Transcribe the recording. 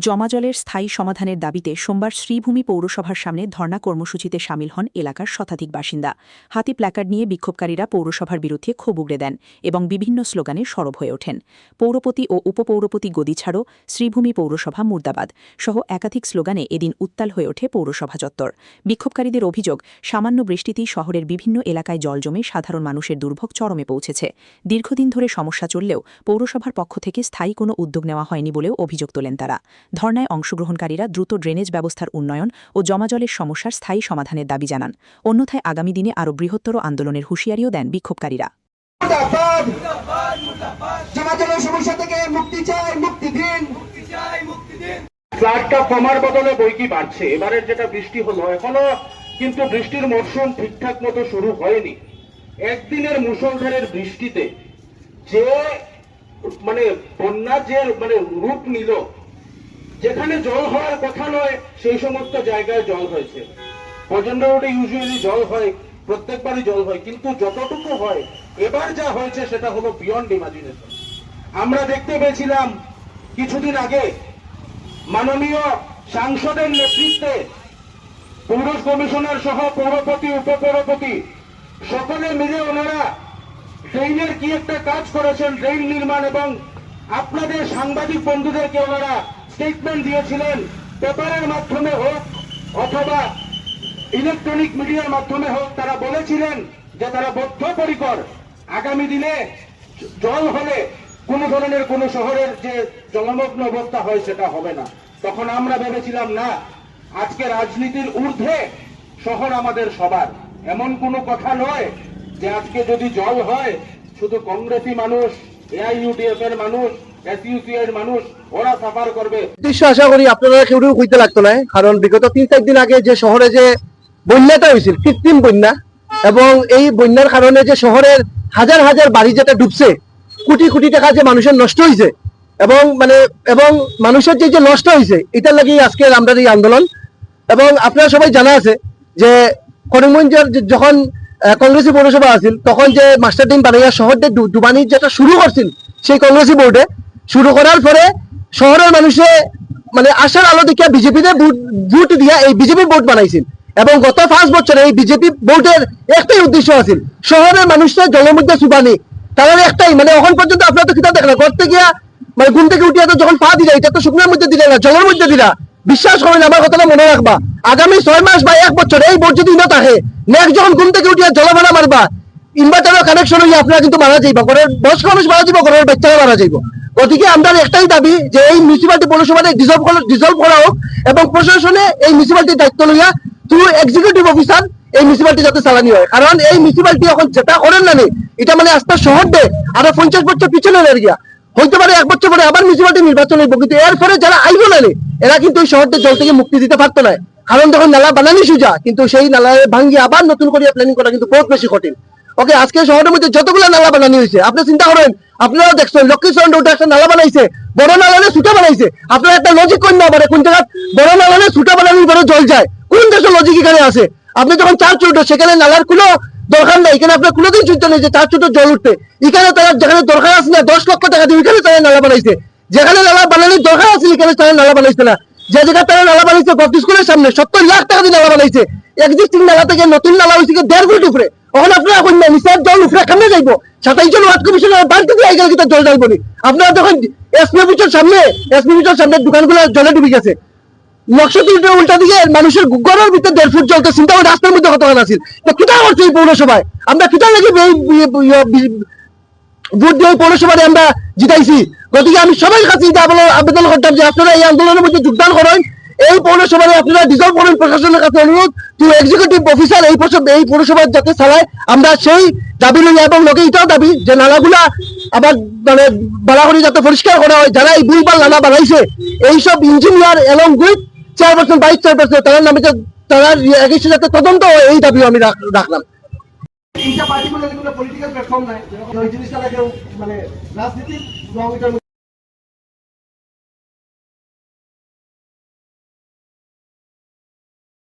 জমাজলের স্থায়ী সমাধানের দাবিতে সোমবার শ্রীভূমি পৌরসভার সামনে ধর্ণা কর্মসূচিতে সামিল হন এলাকার শতাধিক বাসিন্দা। হাতে প্ল্যাকার্ড নিয়ে বিক্ষোভকারীরা পৌরসভার বিরুদ্ধে ক্ষোভ উগড়ে দেন এবং বিভিন্ন স্লোগানে সরব হয়ে ওঠেন। পৌরপতি ও উপপৌরপতি গদি ছাড়ো, শ্রীভূমি পৌরসভা মুর্দাবাদ সহ একাধিক স্লোগানে এদিন উত্তাল হয়ে ওঠে পৌরসভা চত্বর। বিক্ষোভকারীদের অভিযোগ, সামান্য বৃষ্টিতেই শহরের বিভিন্ন এলাকায় জল জমে সাধারণ মানুষের দুর্ভোগ চরমে পৌঁছেছে। দীর্ঘদিন ধরে সমস্যা চললেও পৌরসভার পক্ষ থেকে স্থায়ী কোনো উদ্যোগ নেওয়া হয়নি বলেও অভিযোগ তোলেন তারা। ধর্নায় অংশগ্রহণকারীরা দ্রুত ড্রেনেজ ব্যবস্থার উন্নয়ন ও জমাজলের সমস্যার স্থায়ী সমাধানের দাবি জানান। অন্যথায় আগামী দিনে আরও বৃহত্তর আন্দোলনের হুঁশিয়ারিও দেন বিক্ষোভকারীরা। ফ্লাডটা কমার বদলে বইকি বাড়ছে। এবারের যেটা বৃষ্টি হলো, এখনো কিন্তু বৃষ্টির মরশুম ঠিকঠাক মতো শুরু হয়নি। একদিনের মুষলধারের বৃষ্টিতে যে বন্যা যে রূপ নিল, যেখানে জল হওয়ার কথা নয় সেই সমস্ত জায়গায় জল হয়েছে। প্রচন্ড রোডে ইউজুয়ালি জল হয়, প্রত্যেকবারই জল হয়, কিন্তু যতটুকু হয় এবার যা হয়েছে সেটা হলো বিয়ন্ড ইমাজিনেশন। আমরা দেখতে পেয়েছিলাম কিছুদিন আগে মাননীয় সাংসদের নেতৃত্বে পৌর কমিশনার সহ পৌরপতি, উপপৌরপতি সকলে মিলে ওনারা ড্রেইনের কি একটা কাজ করেছেন, ড্রেইন নির্মাণ, এবং আপনাদের সাংবাদিক বন্ধুদেরকে ওনারা স্টেটমেন্ট দিয়েছিলেন। পেপারের মাধ্যমে হোক অথবা ইলেকট্রনিক মিডিয়ার মাধ্যমে হোক, তারা বলেছিলেন যে তারা বদ্ধপরিকর আগামী দিনে জল হলে কোন ধরনের কোন শহরের যে জলমগ্ন অবস্থা হয় সেটা হবে না। তখন আমরা ভেবেছিলাম না, আজকে রাজনীতির ঊর্ধ্বে শহর আমাদের সবার। এমন কোনো কথা নয় যে আজকে যদি জল হয় শুধু কংগ্রেসি মানুষ, এআইইউডিএফ এর মানুষ, এসইউসি এর মানুষ ওরা সাফার করবে। আশা করি আপনারা কেউ হইতে লাগতো না, কারণ বিগত 3-4 দিন আগে যে শহরে যে বন্যাটা হয়েছিল, কৃত্রিম বন্যা, এবং এই বন্যার কারণে যে শহরের হাজার হাজার বাড়ি যেটা ডুবছে, কোটি কোটি টাকা যে মানুষের নষ্ট হয়েছে, এবং মানুষের যে নষ্ট হয়েছে, এটার লাগি আজকে আমরা এই আন্দোলন। এবং আপনারা সবাই জানা আছে যে করিমগঞ্জের যখন কংগ্রেসী পৌরসভা আছিল, তখন যে মাস্টার ডিম বানাইয়া শহরটা ডুবানি যেটা শুরু করছিল সেই কংগ্রেসী বোর্ডে শুরু করার পরে শহরের মানুষে আশার আলো দেখিয়া বিজেপিতে ভোট দিয়া এই বিজেপি ভোট বানাইছিল। এবং গত 5 বছরে এই বিজেপি ভোটের একটাই উদ্দেশ্য আছিল, শহরের মানুষের জলের মধ্যে চুবানি। তাদের একটাই, এখন পর্যন্ত আপনারা তো কিতাব দেখলেন, করতে গিয়া ঘুম থেকে উঠিয়া তো যখন পা দিলা, এটা তো শুকনোর মধ্যে দিলে না, জলের মধ্যে দিলা। বিশ্বাস করেন, আমার কথাটা মনে রাখবা, আগামী 6 মাস বা 1 বছর এই ভোট যদি না থাকে, নেক্সট যখন ঘুম থেকে উঠিয়া জলভাড়া মারবা, ইনভার্টারের কানেকশন হইয়া আপনারা কিন্তু মারা যাইবা, ঘরের বয়স্ক মানুষ মারা যাইব, ঘরের বাচ্চারা মারা যাইব। গতিকে আমরা একটাই দাবি যে এই মিউনিসিপালিটি পৌরসভাতে ডিজলভ করা হোক, এবং প্রশাসনে এই মিউনিসিপালিটির দায়িত্ব লইয়া থ্রু এক্সিকিউটিভ অফিসার এই মিউনিসিপালিটি যাতে চালানি হয়। কারণ এই মিউনিসিপালিটি এখন যেটা করেন না, এটা আস্তে শহর দে আরো 50 বছর পিছনে এরিয়া হইতে পারে, 1 বছর পরে আবার মিউনিসিপালিটি নির্বাচন হইব, কিন্তু এরপরে যারা আইব না এরা কিন্তু এই শহরদের জল থেকে মুক্তি দিতে পারতো না। কারণ তখন নালা বানানি সোজা, কিন্তু সেই নালা ভাঙ্গিয়ে আবার নতুন করে প্ল্যানিং করা কিন্তু বহুত বেশি কঠিন। ওকে, আজকে শহরের মধ্যে যতগুলো নালা বানানি হয়েছে, আপনি চিন্তা করেন, আপনারা দেখছেন লক্ষ্মীচরণ রোডে একটা নালা বানাইছে, বড় নালা ছুটা বানাইছে। আপনারা একটা লজিক করেন না পারে, কোন জায়গায় বড় নালা ছুটা বানানোর পরে জল যায়, কোন দেশের লজিক এখানে আছে? আপনি যখন 4 চুট, সেখানে নালার কোনো দরকার নাই, এখানে আপনার কোনোদিন চিন্তা নেই যে 4 চুটের জল উঠতে। এখানে তারা যেখানে দরকার আছে না 10 লক্ষ টাকা দিয়ে, এখানে তারা নালা বানাইছে। যেখানে নালা বানানোর দরকার আছে এখানে তারা নালা বানাইছে না। যে জায়গায় তারা নালা বানাইছে গভর্নমেন্ট স্কুলের সামনে 70 লাখ টাকা দিয়ে নালা বানাইছে। এক্সিস্টিং নালা থেকে নতুন নালা হয়েছে 1.5 ফুট উপরে। ওখানে আপনারা কন্যা নিচের জল উপরে কেমনে যাইব? 27 জন ওয়ার্ড কমিশনার বাড়িতে দিয়ে গেলে কিন্তু জল যাইব না। আপনারা যখন এসপি অফিসের সামনে দোকানগুলো জলে ডুবে গেছে, নকশাটির উল্টা দিকে মানুষের ঘরের ভিতরে 1.5 ফুট জলতে, চিন্তা করে রাস্তার মধ্যে কত আছে। তো কিটা করছে এই পৌরসভায়? আমরা কিটা লাগি ভোট দিয়ে পৌরসভায় আমরা জিতাইছি। গতিকে আমি সবাই কাছে আবেদন করতাম যে আপনারা এই আন্দোলনের মধ্যে যোগদান করেন, এই পৌরসভায় আপনারা ডিজলভ করেন। প্রশাসনের কাছে অনুরোধ, তুই এক্সিকিউটিভ অফিসার এই পৌরসভার যাতে চালায়, আমরা সেই দাবি লই। এবং লোকে এটাও দাবি যে নালাগুলা আবার বাড়া করে যাতে পরিষ্কার করা হয়। যারা এই ভুলভাল নালা বানাইছে, এইসব engineer along with chairperson, vice chairperson, তার নামে তারা যাতে তদন্ত হয়, এই দাবিও আমি রাখলাম। এইটা পার্টিকুলার কোনো পলিটিক্যাল প্ল্যাটফর্ম নাই, ওই জিনিসটা কেউ রাজনীতির রং এটার